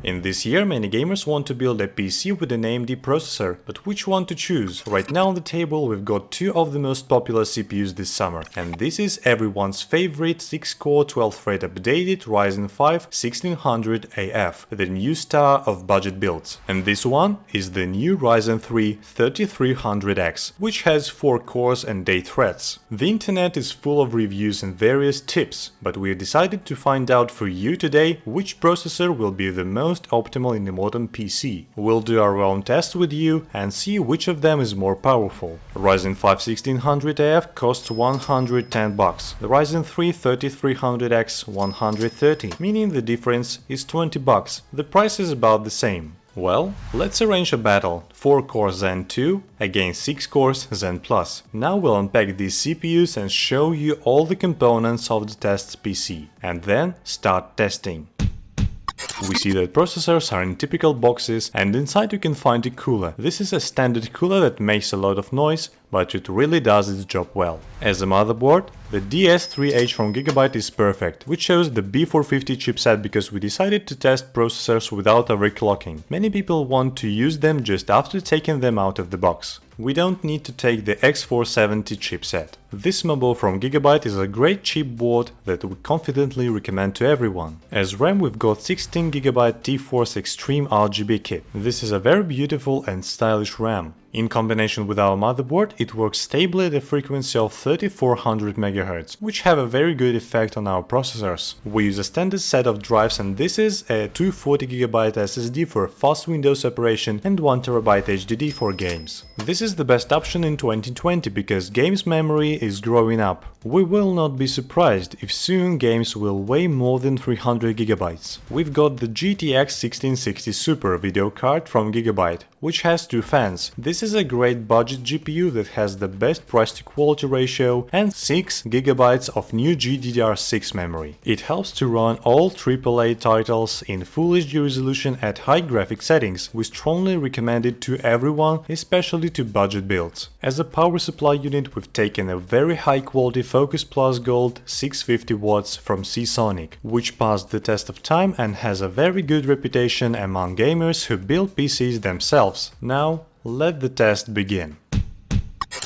In this year, many gamers want to build a PC with an AMD processor, but which one to choose? Right now on the table we've got two of the most popular CPUs this summer, and this is everyone's favorite 6-core 12-thread updated Ryzen 5 1600AF, the new star of budget builds. And this one is the new Ryzen 3 3300X, which has 4 cores and 8 threads. The internet is full of reviews and various tips, but we decided to find out for you today which processor will be the most optimal in the modern PC. We'll do our own test with you and see which of them is more powerful. Ryzen 5 1600AF costs $110, the Ryzen 3 3300X $130, meaning the difference is $20. The price is about the same. Well, let's arrange a battle, 4-core Zen 2 against 6-core Zen Plus. Now we'll unpack these CPUs and show you all the components of the test PC, and then start testing. We see that processors are in typical boxes, and inside you can find a cooler. This is a standard cooler that makes a lot of noise, but it really does its job well. As a motherboard, the DS3H from Gigabyte is perfect. We chose the B450 chipset because we decided to test processors without overclocking. Many people want to use them just after taking them out of the box. We don't need to take the X470 chipset. This mobile from Gigabyte is a great cheap board that we confidently recommend to everyone. As RAM we've got 16GB T-Force Extreme RGB kit. This is a very beautiful and stylish RAM. In combination with our motherboard, it works stably at a frequency of 3400 MHz, which have a very good effect on our processors. We use a standard set of drives, and this is a 240GB SSD for fast Windows operation and 1TB HDD for games. This is the best option in 2020 because games memory is growing up. We will not be surprised if soon games will weigh more than 300GB. We've got the GTX 1660 Super video card from Gigabyte, which has 2 fans. This is a great budget GPU that has the best price to quality ratio and 6GB of new GDDR6 memory. It helps to run all AAA titles in Full HD resolution at high graphic settings. We strongly recommend it to everyone, especially to budget builds. As a power supply unit, we've taken a very high quality Focus Plus Gold 650 watts from Seasonic, which passed the test of time and has a very good reputation among gamers who build PCs themselves. Now, let the test begin.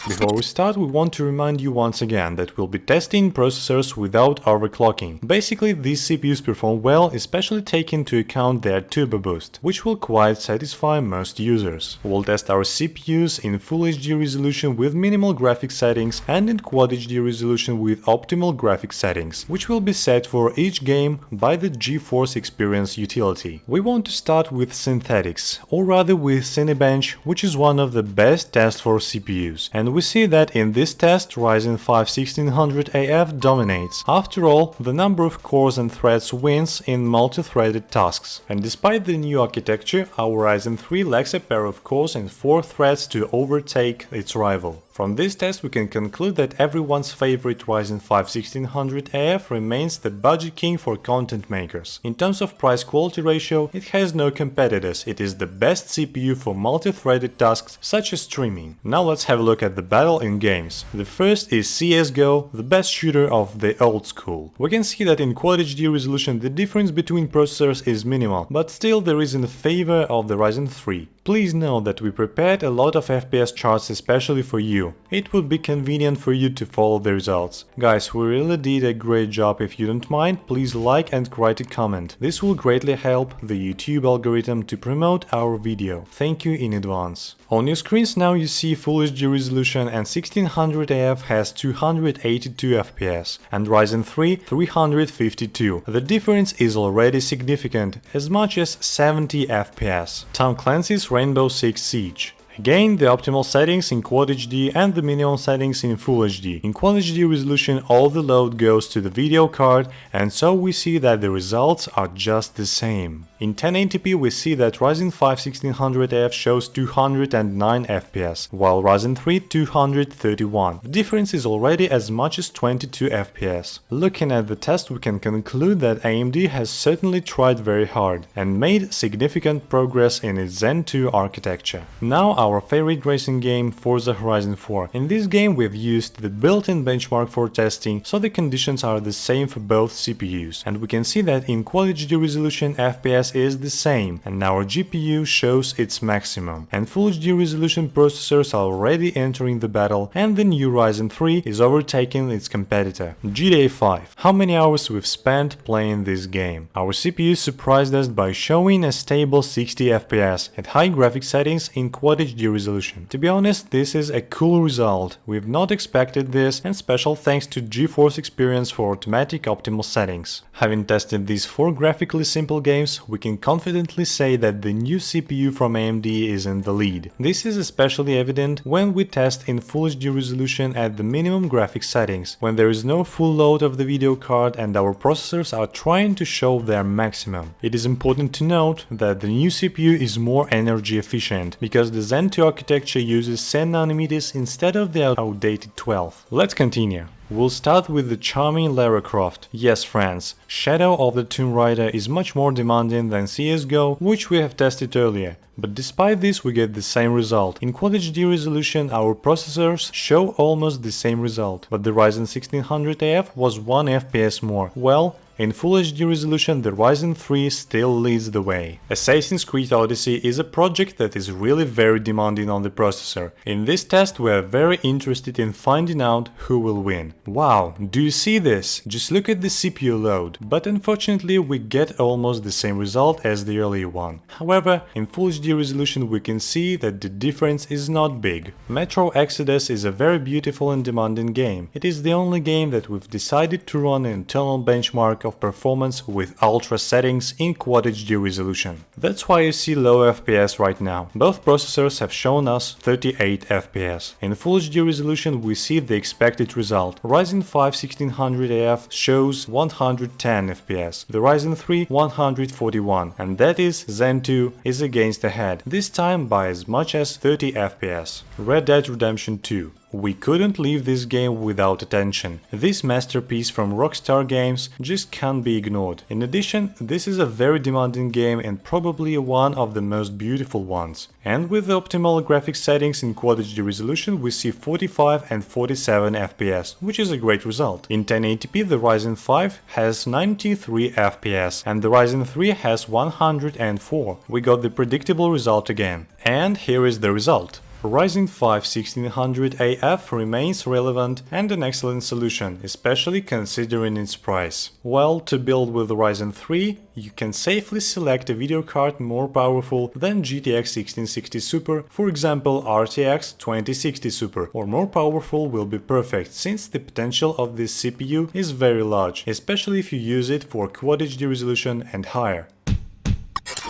Before we start, we want to remind you once again that we'll be testing processors without overclocking. Basically, these CPUs perform well, especially taking into account their turbo boost, which will quite satisfy most users. We'll test our CPUs in Full HD resolution with minimal graphics settings and in Quad HD resolution with optimal graphics settings, which will be set for each game by the GeForce Experience utility. We want to start with synthetics, or rather with Cinebench, which is one of the best tests for CPUs. And we see that in this test Ryzen 5 1600AF dominates. After all, the number of cores and threads wins in multi-threaded tasks. And despite the new architecture, our Ryzen 3 lacks a pair of cores and 4 threads to overtake its rival. From this test we can conclude that everyone's favorite Ryzen 5 1600AF remains the budget king for content makers. In terms of price-quality ratio, it has no competitors. It is the best CPU for multi-threaded tasks such as streaming. Now let's have a look at the battle in games. The first is CSGO, the best shooter of the old school. We can see that in Quad HD resolution the difference between processors is minimal, but still there is in favor of the Ryzen 3. Please know that we prepared a lot of FPS charts especially for you. It would be convenient for you to follow the results. Guys, we really did a great job. If you don't mind, please like and write a comment. This will greatly help the YouTube algorithm to promote our video. Thank you in advance. On your screens now you see Full HD resolution, and 1600AF has 282 FPS and Ryzen 3 352. The difference is already significant, as much as 70 FPS. Tom Clancy's Rainbow Six Siege. Again, the optimal settings in Quad HD and the minimum settings in Full HD. In Quad HD resolution all the load goes to the video card, and so we see that the results are just the same. In 1080p we see that Ryzen 5 1600AF shows 209 FPS, while Ryzen 3 231. The difference is already as much as 22 FPS. Looking at the test we can conclude that AMD has certainly tried very hard and made significant progress in its Zen 2 architecture. Now our favorite racing game Forza Horizon 4. In this game we've used the built-in benchmark for testing, so the conditions are the same for both CPUs. And we can see that in Quad HD resolution FPS is the same, and our GPU shows its maximum. And Full HD resolution processors are already entering the battle, and the new Ryzen 3 is overtaking its competitor, GTA 5. How many hours we've spent playing this game? Our CPU surprised us by showing a stable 60 FPS at high graphics settings in Quad HD resolution. To be honest, this is a cool result. We've not expected this, and special thanks to GeForce Experience for automatic optimal settings. Having tested these 4 graphically simple games, we can confidently say that the new CPU from AMD is in the lead. This is especially evident when we test in Full HD resolution at the minimum graphics settings, when there is no full load of the video card and our processors are trying to show their maximum. It is important to note that the new CPU is more energy efficient, because the Zen 2 architecture uses 10 nanometers instead of the outdated 12. Let's continue. We'll start with the charming Lara Croft. Yes, friends, Shadow of the Tomb Raider is much more demanding than CSGO, which we have tested earlier. But despite this, we get the same result. In Quad HD resolution, our processors show almost the same result, but the Ryzen 1600AF was 1 FPS more. Well, in Full HD resolution, the Ryzen 3 still leads the way. Assassin's Creed Odyssey is a project that is really very demanding on the processor. In this test, we are very interested in finding out who will win. Wow, do you see this? Just look at the CPU load. But unfortunately, we get almost the same result as the earlier one. However, in Full HD resolution, we can see that the difference is not big. Metro Exodus is a very beautiful and demanding game. It is the only game that we've decided to run an internal benchmark of performance with ultra settings in Quad HD resolution. That's why you see low FPS right now. Both processors have shown us 38 FPS. In Full HD resolution we see the expected result. Ryzen 5 1600AF shows 110 FPS, the Ryzen 3 141, and that is Zen 2 is against ahead, this time by as much as 30 FPS. Red Dead Redemption 2. We couldn't leave this game without attention. This masterpiece from Rockstar Games just can't be ignored. In addition, this is a very demanding game and probably one of the most beautiful ones. And with the optimal graphics settings in Quad HD resolution, we see 45 and 47 FPS, which is a great result. In 1080p, the Ryzen 5 has 93 FPS and the Ryzen 3 has 104. We got the predictable result again. And here is the result. Ryzen 5 1600AF remains relevant and an excellent solution, especially considering its price. Well, to build with Ryzen 3, you can safely select a video card more powerful than GTX 1660 Super, for example RTX 2060 Super, or more powerful will be perfect, since the potential of this CPU is very large, especially if you use it for Quad HD resolution and higher.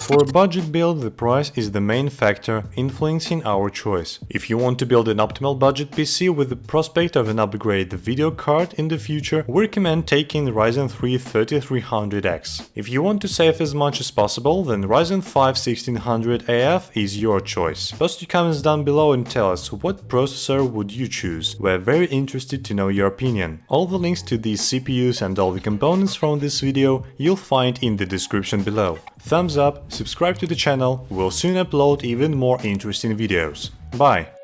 For a budget build, the price is the main factor influencing our choice. If you want to build an optimal budget PC with the prospect of an upgrade video card in the future, we recommend taking Ryzen 3 3300X. If you want to save as much as possible, then Ryzen 5 1600AF is your choice. Post your comments down below and tell us what processor would you choose. We're very interested to know your opinion. All the links to these CPUs and all the components from this video you'll find in the description below. Thumbs up, subscribe to the channel, we'll soon upload even more interesting videos. Bye!